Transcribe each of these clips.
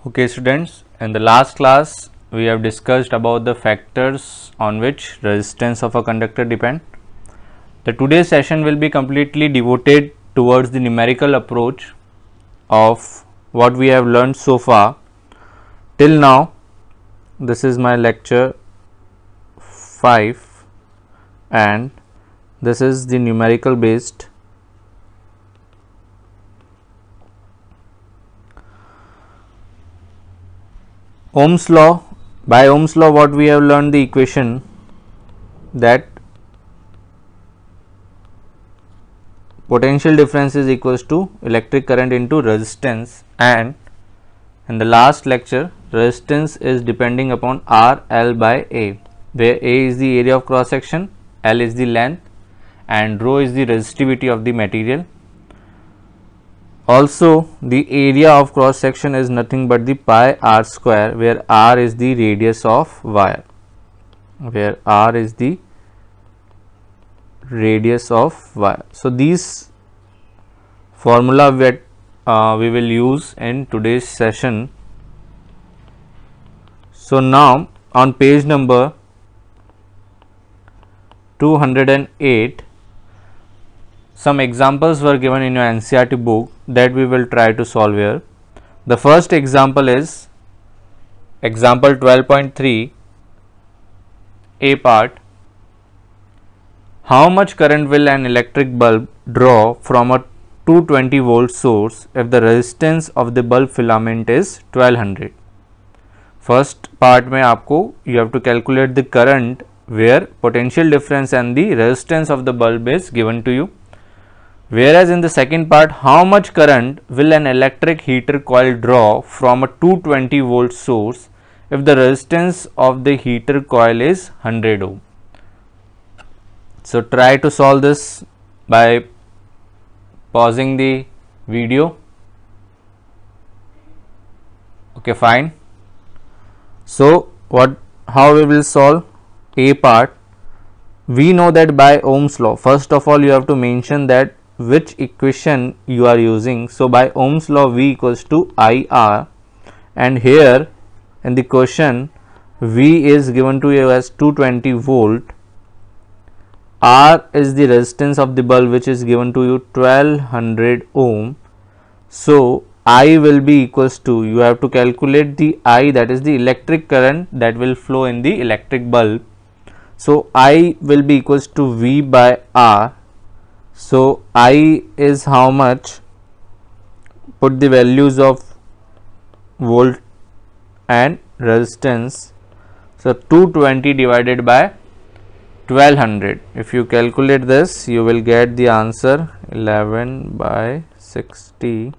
Okay students, in the last class we have discussed about the factors on which resistance of a conductor depend. The today's session will be completely devoted towards the numerical approach of what we have learned so far till now. This is my lecture 5 and this is the numerical based Ohm's law. By Ohm's law, what we have learned, the equation that potential difference is equals to electric current into resistance, and in the last lecture resistance is depending upon R L by A, where A is the area of cross section, L is the length and rho is the resistivity of the material. Also, the area of cross section is nothing but the pi r square, where r is the radius of wire, So, these formula we will use in today's session. So, now on page number 208, some examples were given in your NCERT book that we will try to solve here. The first example is example 12.3, A part. How much current will an electric bulb draw from a 220 volt source if the resistance of the bulb filament is 1200? First part में आपको you have to calculate the current where potential difference and the resistance of the bulb is given to you. Whereas in the second part, how much current will an electric heater coil draw from a 220 volt source if the resistance of the heater coil is 100 ohm? So, try to solve this by pausing the video. Okay, fine. So, how we will solve A part? We know that by Ohm's law, first of all you have to mention that which equation you are using. So, by Ohm's law V equals to IR, and here in the question V is given to you as 220 volt, R is the resistance of the bulb which is given to you 1200 ohm. So, I will be equals to, you have to calculate the I, that is the electric current that will flow in the electric bulb. So, I will be equals to V by R. So, I is how much? Put the values of volt and resistance. So, 220 divided by 1200. If you calculate this, you will get the answer 11 by 60.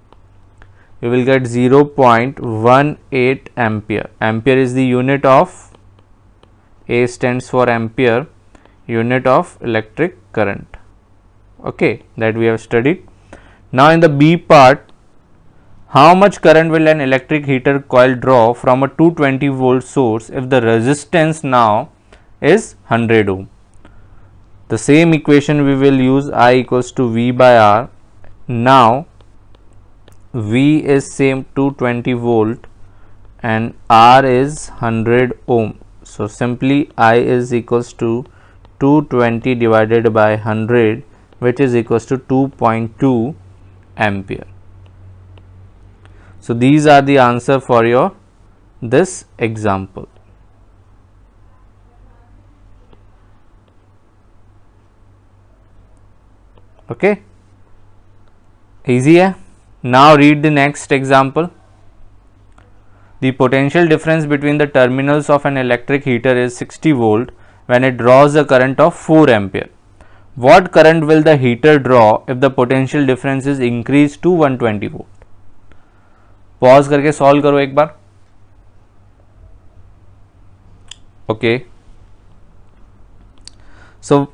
You will get 0.18 ampere. Ampere is the unit of, A stands for ampere, unit of electric current. Okay, that we have studied. Now, in the B part, how much current will an electric heater coil draw from a 220 volt source if the resistance now is 100 ohm? The same equation we will use, I equals to V by R. Now, V is same 220 volt and R is 100 ohm. So, simply I is equals to 220 divided by 100, which is equals to 2.2 ampere. So, these are the answer for your this example. Okay, easy hai? Now, read the next example. The potential difference between the terminals of an electric heater is 60 volt when it draws a current of 4 ampere. What current will the heater draw if the potential difference is increased to 120 volt? Pause करके solve करो एक बार. Okay. So,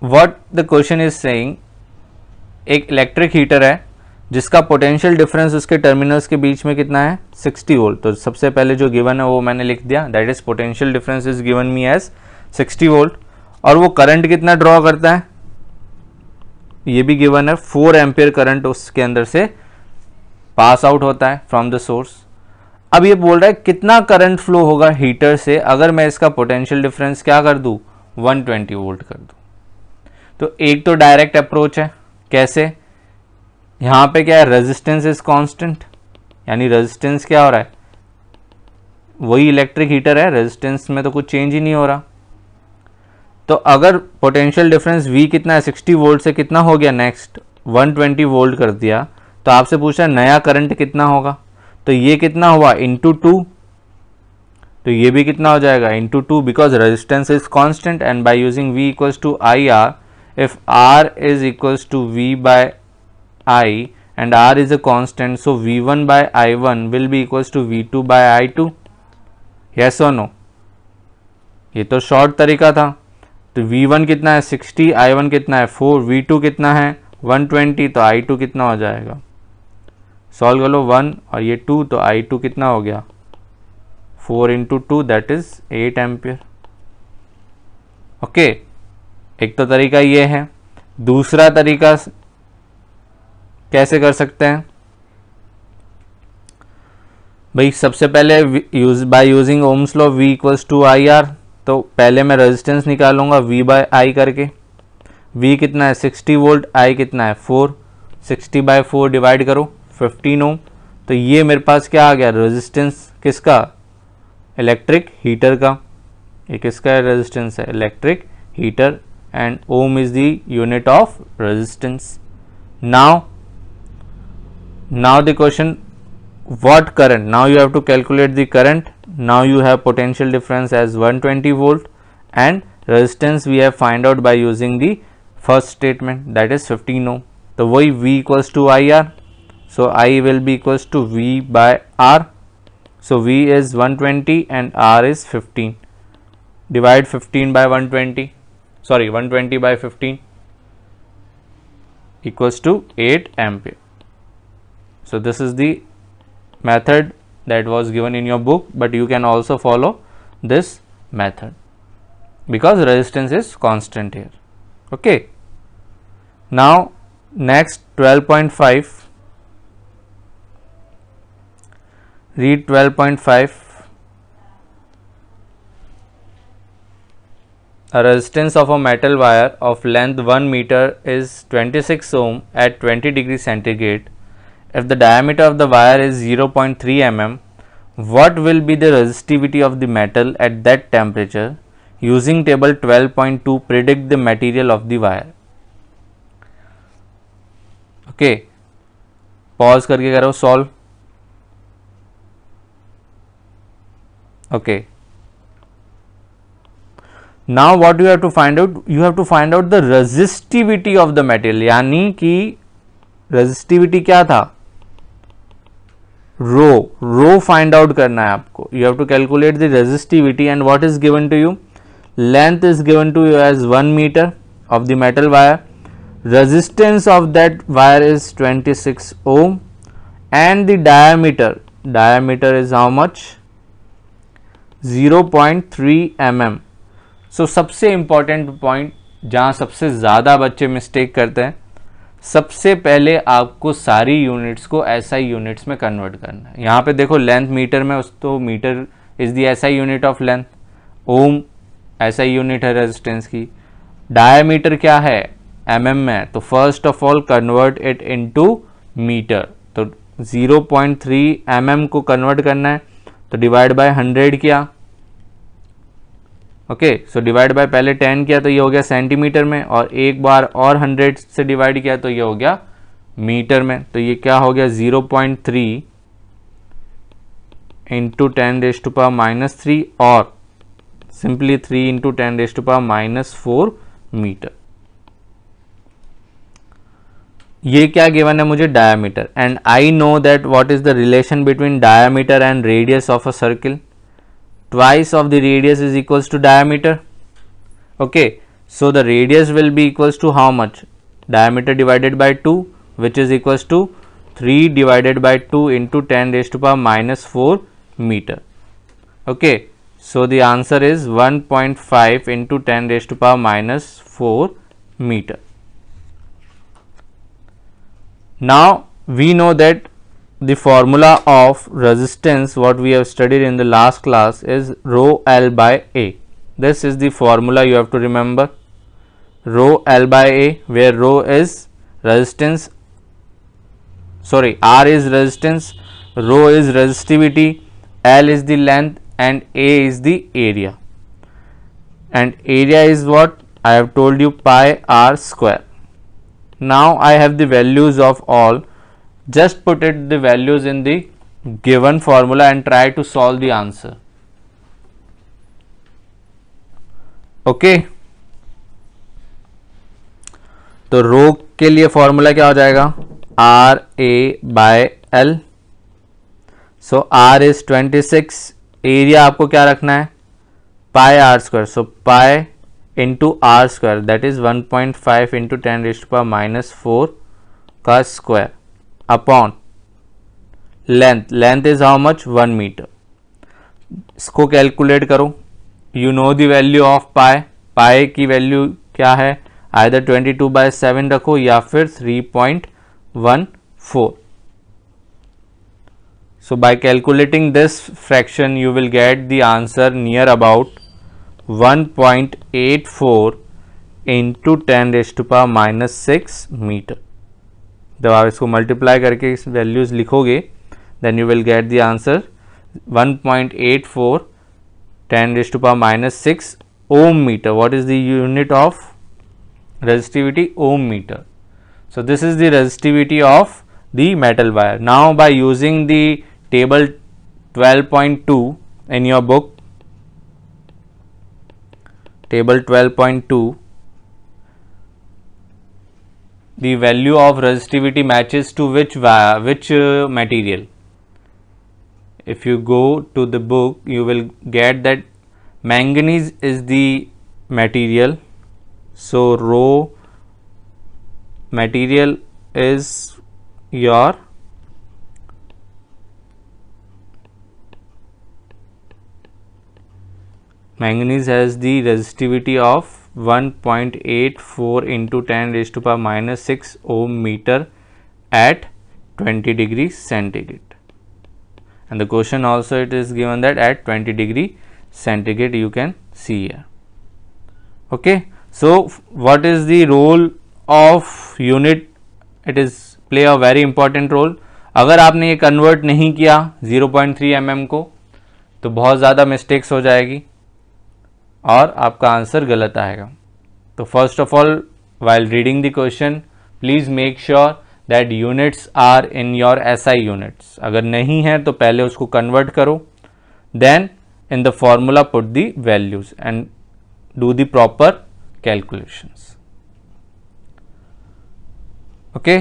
what the question is saying, एक electric heater है जिसका potential difference उसके terminals के बीच में कितना है 60 वोल्ट. तो सबसे पहले जो गिवन है वो मैंने लिख दिया, that is potential difference is given me as 60 volt. और वो करंट कितना ड्रॉ करता है, ये भी गिवन है, 4 एम्पियर करंट उसके अंदर से पास आउट होता है फ्रॉम द सोर्स. अब ये बोल रहा है कितना करंट फ्लो होगा हीटर से अगर मैं इसका पोटेंशियल डिफरेंस क्या कर दूं, 120 वोल्ट कर दूं। तो एक तो डायरेक्ट अप्रोच है, कैसे, यहां पे क्या है, रेजिस्टेंस इज कांस्टेंट, यानी रेजिस्टेंस क्या हो रहा है, वही इलेक्ट्रिक हीटर है, रेजिस्टेंस में तो कुछ चेंज ही नहीं हो रहा। तो अगर पोटेंशियल डिफरेंस V कितना है, 60 वोल्ट से कितना हो गया, नेक्स्ट 120 वोल्ट कर दिया, तो आपसे पूछा नया करंट कितना होगा, तो ये कितना हुआ, इंटू 2, तो ये भी कितना हो जाएगा, into 2, because resistance is constant and by using V equals to IR, if R is equals to V by I and R is a constant, so V1 by I1 will be equals to V2 by I2, yes or no। ये तो short तरीका था। तो V1 कितना है 60, I1 कितना है 4, V2 कितना है 120, तो I2 कितना हो जाएगा, सॉल्व कर लो 1 और ये 2, तो I2 कितना हो गया 4 into 2 that is 8 ampere. Okay, एक तो तरीका ये है। दूसरा तरीका कैसे कर सकते हैं भाई, सबसे पहले by using ohm's law V equals to IR, तो पहले मैं रेजिस्टेंस निकालूंगा V बाय I करके। V कितना है 60 वोल्ट, I कितना है 4, 60 बाय 4 डिवाइड करो 15 ओम, तो ये मेरे पास क्या आ गया, रेजिस्टेंस किसका, इलेक्ट्रिक हीटर का। ये किसका है, रेजिस्टेंस है electric heater, and ohm is the unit of resistance. Now the question, what current, now you have to calculate the current, now you have potential difference as 120 volt and resistance we have find out by using the first statement, that is 15 ohm, तो वही V equals to IR, so I will be equals to V by R, so V is 120 and R is 15, divide 15 by 120, sorry 120 by 15 equals to 8 ampere. So this is the method that was given in your book, but you can also follow this method because resistance is constant here. Okay, now next 12.5, read 12.5. A resistance of a metal wire of length 1 meter is 26 ohm at 20 degrees centigrade. If the diameter of the wire is 0.3 mm, what will be the resistivity of the metal at that temperature? Using table 12.2, predict the material of the wire. Okay, pause करके करो solve. Okay, now what you have to find out? You have to find out the resistivity of the material, यानी कि resistivity क्या था, रो find out करना है आपको। You have to calculate the resistivity and what is given to you, length is given to you as 1 metre of the metal wire, resistance of that wire is 26 ohm and the diameter is how much, 0.3 mm। So सबसे important point जहां सबसे ज्यादा बच्चे mistake करते हैं, सबसे पहले आपको सारी यूनिट्स को SI यूनिट्स में कन्वर्ट करना है। यहाँ पे देखो लेंथ मीटर में, उस तो metre is the SI unit of length, ohm SI unit है रेजिस्टेंस की, डायमीटर क्या है mm में, तो first of all convert it into metre, तो 0.3 mm को कन्वर्ट करना है, तो डिवाइड बाय 100 किया। ओके, सो डिवाइड बाय पहले 10 किया तो ये हो गया सेंटीमीटर में, और एक बार और 100 से डिवाइड किया तो ये हो गया मीटर में, तो ये क्या हो गया 0.3 इंटू 10⁻³ और सिंपली 3 इंटू 10⁻⁴ मीटर। ये क्या गिवन है मुझे, diameter, and I know that what is the relation between diameter and radius of a circle, twice of the radius is equals to diameter. Okay, so the radius will be equals to how much, diameter divided by 2, which is equals to 3 divided by 2 into 10⁻⁴ meter. Okay, so the answer is 1.5 into 10⁻⁴ meter. Now we know that the formula of resistance what we have studied in the last class is rho L by A. This is the formula you have to remember, rho L by A, where rho is resistance, sorry, R is resistance, rho is resistivity, L is the length and A is the area, and area is what I have told you, pi r square. Now I have the values of all. Just put it the values in the given formula and try to solve the answer. Okay, तो रो के लिए formula क्या हो जाएगा, R A by L. So R is 26, area आपको क्या रखना है, pi R square. So pi into R square that is 1.5 into 10⁻⁻⁴ का square upon length. Length is how much, 1 metre. इसको कैलकुलेट करो. You know the value of pi. Pi की value क्या है, आइदर 22/7 रखो या फिर 3.14. So by calculating this fraction you will get the answer near about 1.84 into 10⁻⁻⁶ metre. जब आप इसको मल्टीप्लाई करके इस वैल्यूज लिखोगे then you will get the answer 1.84 10⁻⁻⁶ ohm meter. What is the unit of resistivity? Ohm meter. So this is the resistivity of the metal wire. Now by using the table 12.2 in your book, table 12.2, the value of resistivity matches to which wire, which material. If you go to the book you will get that manganese is the material. So rho material is your manganese has the resistivity of 1.84 into 10⁻⁻⁶ ohm meter at 20 degrees centigrade. And the question also it is given that at 20 degree centigrade you can see here. Okay, so what is the role of unit? It is play a very important role. अगर आपने ये convert नहीं किया 0.3 mm को तो बहुत ज़्यादा mistakes हो जाएगी और आपका आंसर गलत आएगा. तो first of all while reading the question please make sure that units are in your SI units. अगर नहीं है तो पहले उसको कन्वर्ट करो, then in the formula put the values and do the proper calculations. Okay,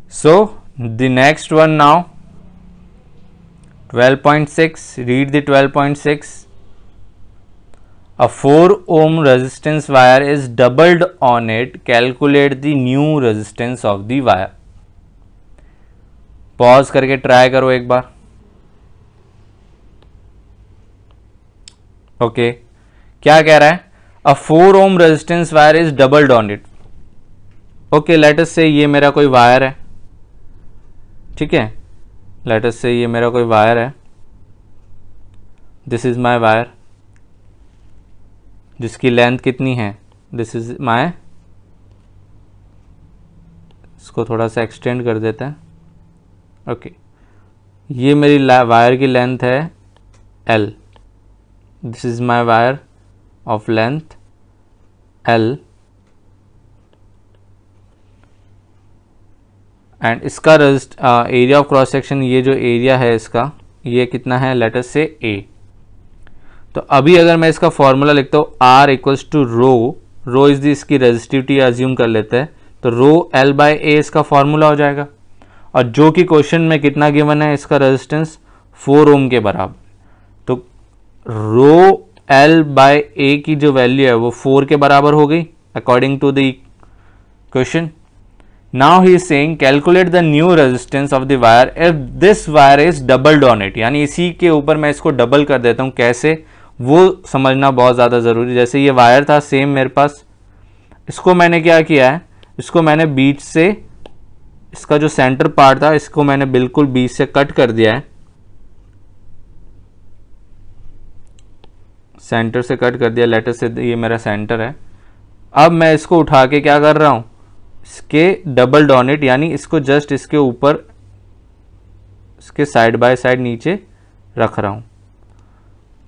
so the next one now 12.6. read the 12.6. A 4 ohm resistance wire is doubled on it. Calculate the new resistance of the wire. Pause करके try करो एक बार. Okay, क्या कह रहा है, अ 4 ohm resistance wire is doubled on it. Okay, let us से ये मेरा कोई वायर है, ठीक है, लेट अस से ये मेरा कोई वायर है, दिस इज माई वायर जिसकी लेंथ कितनी है, दिस इज माई, इसको थोड़ा सा एक्सटेंड कर देते हैं. ओके, ये मेरी वायर की लेंथ है L. This is my wire of length L and इसका एरिया ऑफ क्रॉस सेक्शन, ये जो एरिया है इसका, ये कितना है, लेट अस से A. तो अभी अगर मैं इसका फॉर्मूला लिखता हूँ R equals to rho, rho is the इसकी रेजिस्टिविटी अज्यूम कर लेते हैं, तो रो L बाय A इसका फॉर्मूला हो जाएगा. और जो कि क्वेश्चन में कितना गिवन है, इसका रेजिस्टेंस 4 ओम के बराबर. तो रो L बाय A की जो वैल्यू है वो 4 के बराबर हो गई according to the question. Now he is saying calculate the new resistance of the wire if this wire is doubled on it. यानी इसी के ऊपर मैं इसको डबल कर देता हूं, कैसे वो समझना बहुत ज़्यादा ज़रूरी. जैसे ये वायर था सेम मेरे पास, इसको मैंने क्या किया है, इसको मैंने बीच से इसका जो सेंटर पार्ट था इसको मैंने बिल्कुल बीच से कट कर दिया है, सेंटर से कट कर दिया, लेटर से ये मेरा सेंटर है। अब मैं इसको उठा के क्या कर रहा हूं, इसके डबल डोनेट यानी इसको जस्ट इसके ऊपर, इसके साइड बाय साइड नीचे रख रहा हूं,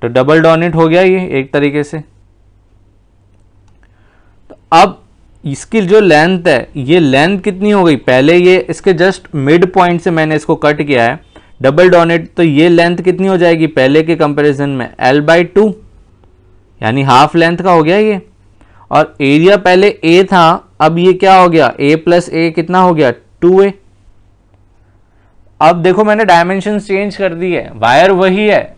तो डबल डोनेट हो गया ये एक तरीके से। तो अब इसकी जो लेंथ है, ये लेंथ कितनी हो गई, पहले ये इसके जस्ट मिड पॉइंट से मैंने इसको कट किया है, डबल डोनेट, तो ये लेंथ कितनी हो जाएगी पहले के कंपैरिजन में, l/2 यानी हाफ लेंथ का हो गया ये। और एरिया पहले a था, अब ये क्या हो गया, a + a कितना हो गया 2a। अब देखो मैंने डायमेंशन चेंज कर दी है, वायर वही है।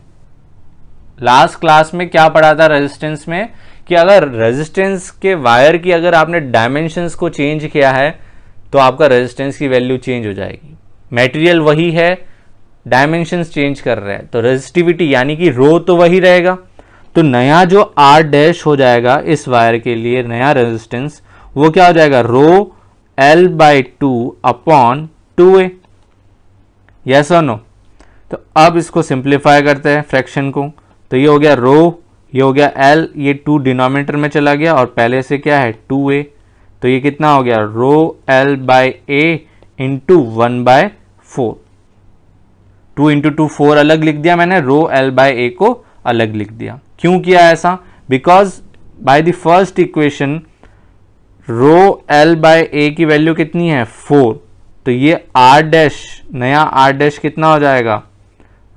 लास्ट क्लास में क्या पढ़ा था रेजिस्टेंस में, कि अगर रेजिस्टेंस के वायर की अगर आपने डायमेंशंस को चेंज किया है तो आपका रेजिस्टेंस की वैल्यू चेंज हो जाएगी। मटेरियल वही है, डायमेंशंस चेंज कर रहे हैं, तो रेजिस्टिविटी यानी कि रो तो वही रहेगा। तो नया जो R' हो जाएगा इस वायर के लिए, नया रेजिस्टेंस, वो क्या हो जाएगा, रो l/2 अपॉन 2a। यस और नो। तो अब इसको सिंप्लीफाई करते हैं फ्रैक्शन को, तो ये हो गया रो, ये हो गया l, ये 2 डिनोमिनेटर में चला गया और पहले से क्या है 2a, तो ये कितना हो गया रो l/a इंटू 1/4। 2 इंटू 2 4 अलग लिख दिया मैंने, रो l/a को अलग लिख दिया। क्यों किया ऐसा, because by the first equation rho l/a की वैल्यू कितनी है 4, तो ये R', नया R' कितना हो जाएगा,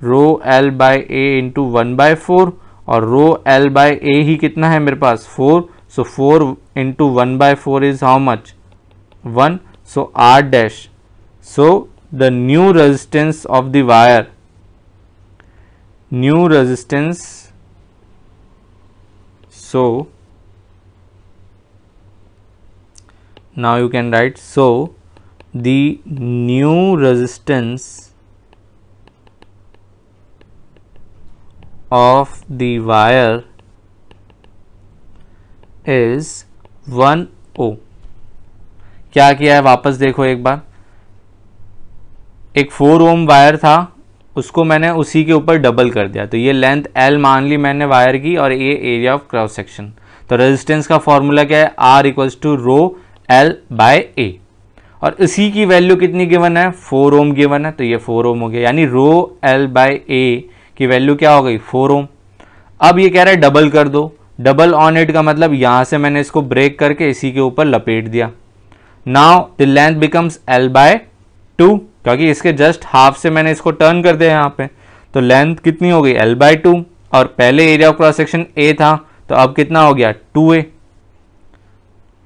रो l/a इंटू 1/4, और रो l/a ही कितना है मेरे पास 4, सो 4 into 1/4 is how much 1, so R', so the new resistance of the wire, new resistance, so now you can write, so the new resistance of the wire is 1 ohm। क्या किया है वापस देखो एक बार, एक 4 ओम वायर था, उसको मैंने उसी के ऊपर डबल कर दिया, तो ये लेंथ L मान ली मैंने वायर की, और ये एरिया ऑफ क्रॉस सेक्शन। तो रेजिस्टेंस का फॉर्मूला क्या है, R = रो l/a, और इसी की वैल्यू कितनी गिवन है 4 ओम गिवन है, तो ये 4 ओम हो गया, यानी रो l/a की वैल्यू क्या हो गई 4 ओम। अब ये कह रहा है डबल कर दो, डबल ऑन इट का मतलब यहां से मैंने इसको ब्रेक करके इसी के ऊपर लपेट दिया। Now the length becomes l/2, क्योंकि इसके जस्ट हाफ से मैंने इसको टर्न कर दिया यहाँ पे, तो लेंथ कितनी हो गई l/2, और पहले area of cross section a था, तो अब कितना हो गया 2a।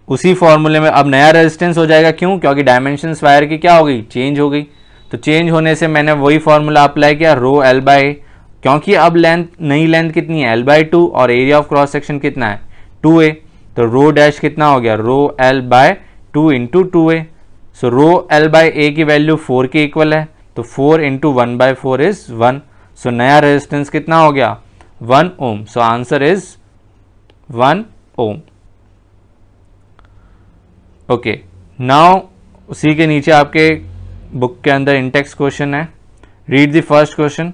उसी फॉर्मूले में अब नया रेजिस्टेंस हो जाएगा, क्यों, क्योंकि डायमेंशंस वायर की क्या हो गई, चेंज हो गई। तो चेंज होने से मैंने वही फॉर्मूला अप्लाई किया, रो l/a, क्योंकि अब लेंथ, नई लेंथ कितनी है l/2, और एरिया ऑफ क्रॉस सेक्शन कितना है 2a, तो रो डैश कितना हो गया रो l/2 इंटू 2a। सो रो l/a की वैल्यू 4 के इक्वल है, तो 4 इंटू 1/4 इज 1, सो नया रेजिस्टेंस कितना हो गया 1 ohm. So answer is 1 ohm. Okay, now उसी के नीचे आपके बुक के अंदर इंटेक्स क्वेश्चन है, read the first question,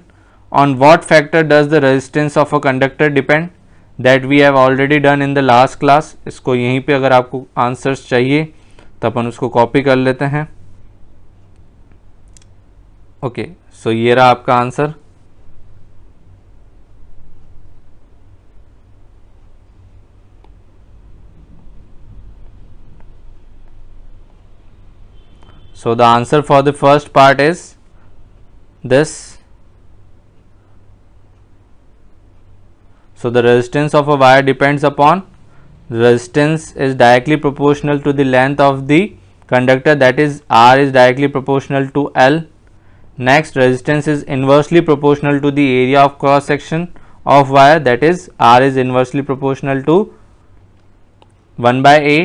on what factor does the resistance of a conductor depend, that we have already done in the last class. इसको यहीं पे अगर आपको आंसर्स चाहिए तो अपन उसको कॉपी कर लेते हैं। ओके, सो ये रहा आपका answer. So the answer for the first part is this. So the resistance of a wire depends upon, resistance is directly proportional to the length of the conductor, that is R is directly proportional to L. Next, resistance is inversely proportional to the area of cross section of wire, that is R is inversely proportional to 1/A.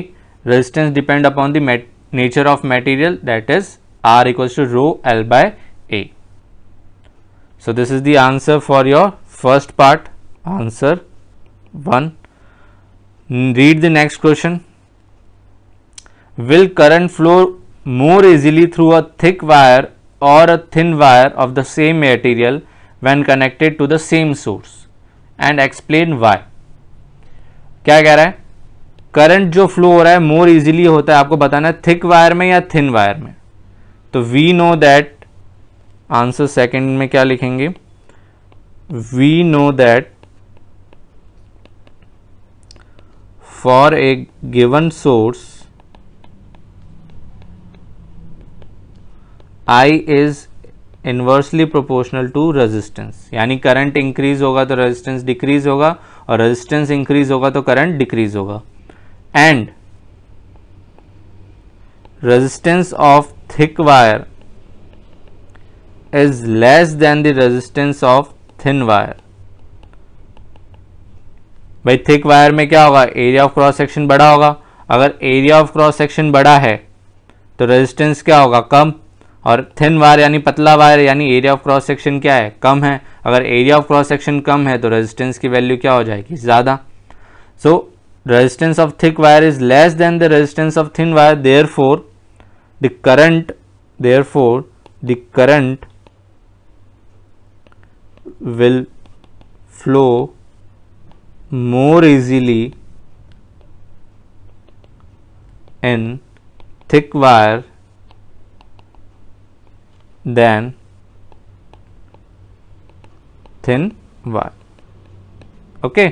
Resistance depend upon the nature of material, that is R equals to rho L/A. So this is the answer for your first part, answer 1. Read the next question. Will current flow more easily through a thick wire or a thin wire of the same material when connected to the same source and explain why. क्या कह रहा है, current जो flow हो रहा है more easily होता है, आपको बताना है थिक वायर में या थिन वायर में. तो we know that, answer second में क्या लिखेंगे, we know that for a given source I is inversely proportional to resistance. यानी करंट इंक्रीज होगा तो रेजिस्टेंस डिक्रीज होगा, और रेजिस्टेंस इंक्रीज होगा तो करंट डिक्रीज होगा. And resistance of thick wire is less than the resistance of thin wire. भाई thick wire में क्या होगा, एरिया ऑफ क्रॉस सेक्शन बड़ा होगा. अगर एरिया ऑफ क्रॉस सेक्शन बड़ा है तो रेजिस्टेंस क्या होगा, कम. और थिन वायर यानी पतला वायर यानी एरिया ऑफ क्रॉस सेक्शन क्या है, कम है. अगर एरिया ऑफ क्रॉस सेक्शन कम है तो रेजिस्टेंस की वैल्यू क्या हो जाएगी, ज़्यादा. सो resistance of thick wire is less than the resistance of thin wire, therefore the current will flow more easily in thick wire than thin wire. Okay.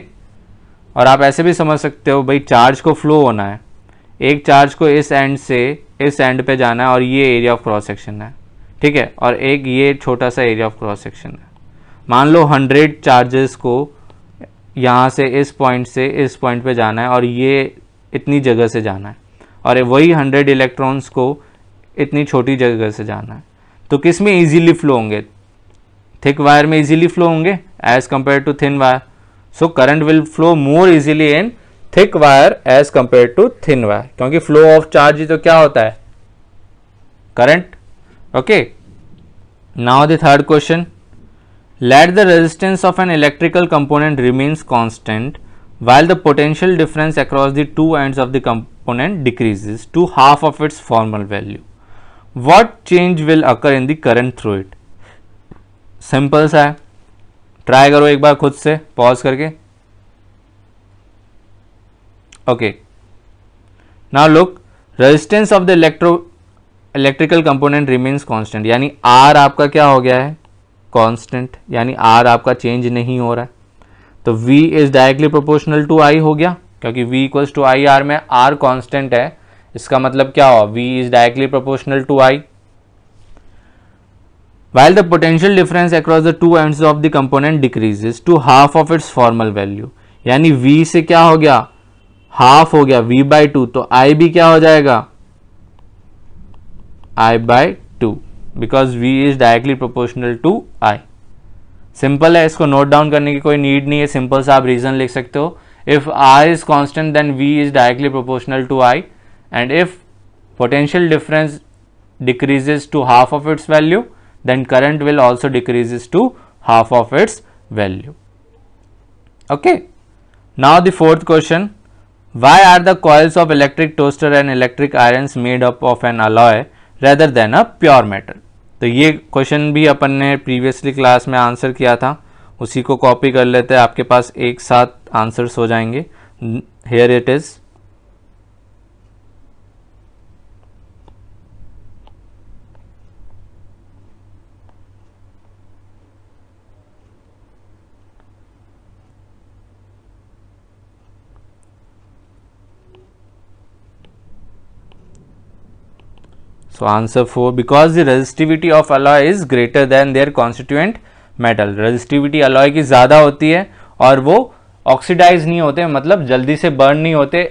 और आप ऐसे भी समझ सकते हो भाई, चार्ज को फ्लो होना है, एक चार्ज को इस एंड से इस एंड पे जाना है और ये एरिया ऑफ क्रॉस सेक्शन है, ठीक है, और एक ये छोटा सा एरिया ऑफ क्रॉस सेक्शन है. मान लो 100 चार्जेस को यहाँ से इस पॉइंट पे जाना है और ये इतनी जगह से जाना है, और वही 100 इलेक्ट्रॉन्स को इतनी छोटी जगह से जाना है. तो किस में इजीली फ्लो होंगे, थिक वायर में इजीली फ्लो होंगे as compare to thin wire. So current will flow more easily in thick wire as compare to thin wire, क्योंकि फ्लो ऑफ चार्ज ही तो क्या होता है, current. Okay. Now the third question, let the resistance of an electrical component remains constant while the potential difference across the two ends of the component decreases to half of its formal value. What change will occur in the current through it? Simple सा है, try करो एक बार खुद से pause करके. Okay. Now look, resistance of the electrical component remains constant, यानी are आपका क्या हो गया है, कांस्टेंट, यानी आर आपका चेंज नहीं हो रहा है. तो V is directly proportional to I हो गया, क्योंकि V equals to I R में R कांस्टेंट है. इसका मतलब क्या हुआ, V is directly proportional to I. While the potential difference across the two ends of the component decreases to half of its formal value, यानी V से क्या हो गया, हाफ हो गया, V/2, तो I भी क्या हो जाएगा, I/2, because V is directly proportional to I. Simple है, इसको नोट डाउन करने की कोई नीड नहीं है, सिंपल सा आप रीजन लिख सकते हो. If R is constant then V is directly proportional to I, and if potential difference decreases to half of its value then current will also decreases to half of its value. Okay. Now the fourth question, why are the coils of electric toaster and electric irons made up of an alloy rather than a pure metal? तो ये question भी अपन ने previously class में answer किया था, उसी को copy कर लेते हैं, आपके पास एक साथ आंसर्स हो जाएंगे. Here it is. So answer 4, because the resistivity of alloy is greater than their constituent metal. resistivity alloy की ज़्यादा होती है और वो ऑक्सीडाइज नहीं होते, मतलब जल्दी से बर्न नहीं होते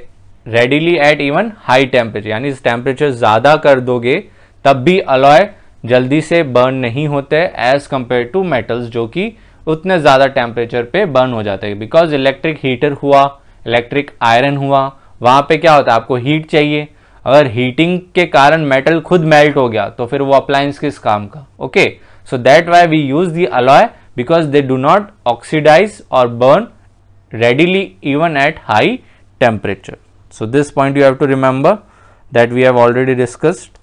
readily at even high temperature. यानी टेम्परेचर ज़्यादा कर दोगे तब भी अलॉय जल्दी से बर्न नहीं होते एज कंपेयर टू मेटल्स जो कि उतने ज़्यादा टेम्परेचर पे बर्न हो जाते हैं. बिकॉज इलेक्ट्रिक हीटर हुआ, इलेक्ट्रिक आयरन हुआ, वहाँ पे क्या होता है, आपको हीट चाहिए. अगर हीटिंग के कारण मेटल खुद मेल्ट हो गया तो फिर वो अप्लायंस किस काम का. Okay. So that why we use the alloy, because they do not oxidise और burn readily even at high temperature. So this point you have to remember that we have already discussed.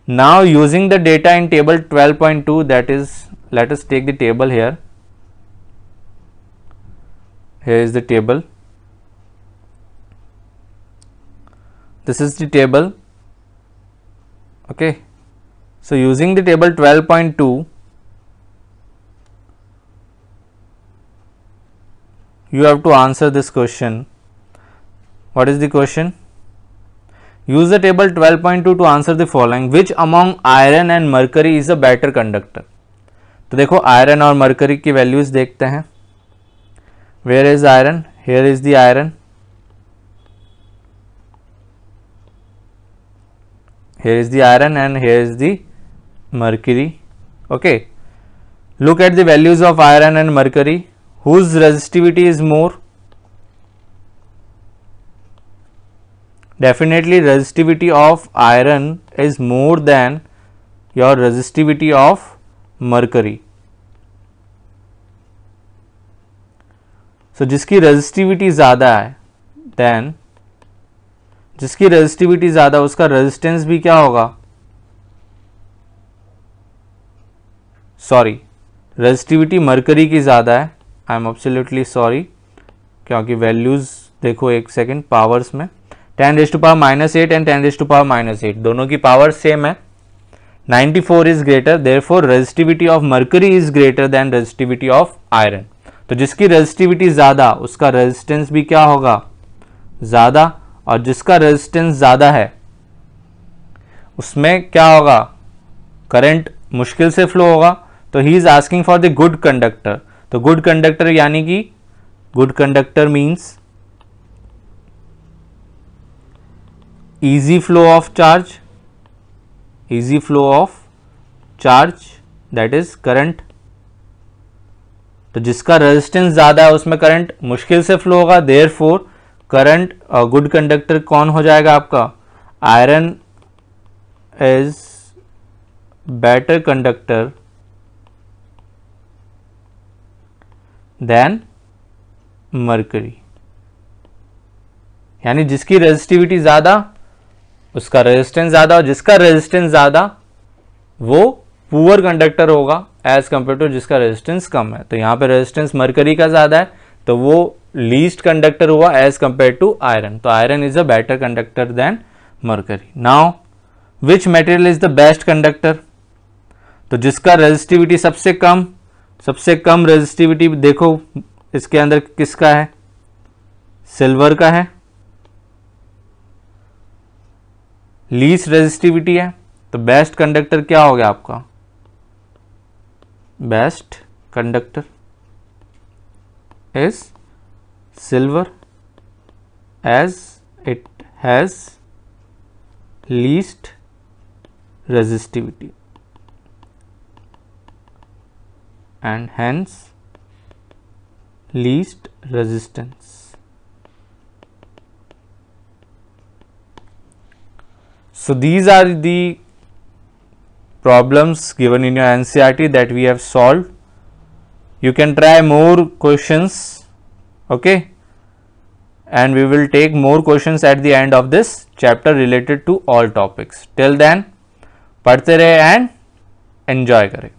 Now using the data in table 12.2, that is, let us take the table here. Here is the table. This is the table. Okay. So using the table 12.2, you have to answer this question. What is the question? Use the table 12.2 to answer the following. Which among iron and mercury is a better conductor? तो देखो iron और mercury की values देखते हैं. Where is iron? Here is the iron. Here is the iron and here is the mercury. Okay. Look at the values of iron and mercury. Whose resistivity is more? Definitely resistivity of iron is more than your resistivity of mercury. So जिसकी resistivity ज़्यादा है, then जिसकी resistivity ज़्यादा उसका resistance भी क्या होगा? Sorry, resistivity mercury की ज़्यादा है. आई एम एब्सोल्युटली सॉरी, क्योंकि वैल्यूज़ देखो एक सेकेंड पावर्स में 10⁻⁻8 एंड 10⁻⁻8 दोनों की पावर सेम है. 94 is greater, therefore resistivity of mercury is greater than resistivity of iron. तो जिसकी रेजिस्टिविटी ज़्यादा उसका रेजिस्टेंस भी क्या होगा? ज़्यादा. और जिसका रेजिस्टेंस ज़्यादा है उसमें क्या होगा? करंट मुश्किल से फ्लो होगा. तो he is asking for the good conductor. तो गुड कंडक्टर यानी कि good conductor means easy flow of charge, easy flow of charge, that is current. तो जिसका रेजिस्टेंस ज़्यादा है उसमें करंट मुश्किल से फ्लो होगा. देयरफॉर करंट गुड कंडक्टर कौन हो जाएगा आपका? Iron is better conductor than mercury. यानी जिसकी रेजिस्टिविटी ज़्यादा उसका रेजिस्टेंस ज़्यादा, और जिसका रेजिस्टेंस ज़्यादा वो पुअर कंडक्टर होगा एज कंपेयर टू जिसका रेजिस्टेंस कम है. तो यहाँ पे रेजिस्टेंस मरकरी का ज़्यादा है तो वो लीस्ट कंडक्टर हुआ एज कंपेयर टू आयरन. तो iron is a better conductor than mercury. Now which material is the best conductor? तो जिसका रेजिस्टिविटी सबसे कम रेजिस्टिविटी देखो इसके अंदर किसका है? सिल्वर का है. लीस्ट रेजिस्टिविटी है. तो बेस्ट कंडक्टर क्या हो गया आपका? Best conductor is silver as it has least resistivity and hence least resistance. So these are the problems given in your NCERT that we have solved. You can try more questions, okay, and we will take more questions at the end of this chapter related to all topics. Till then, पढ़ते रहे and enjoy करें.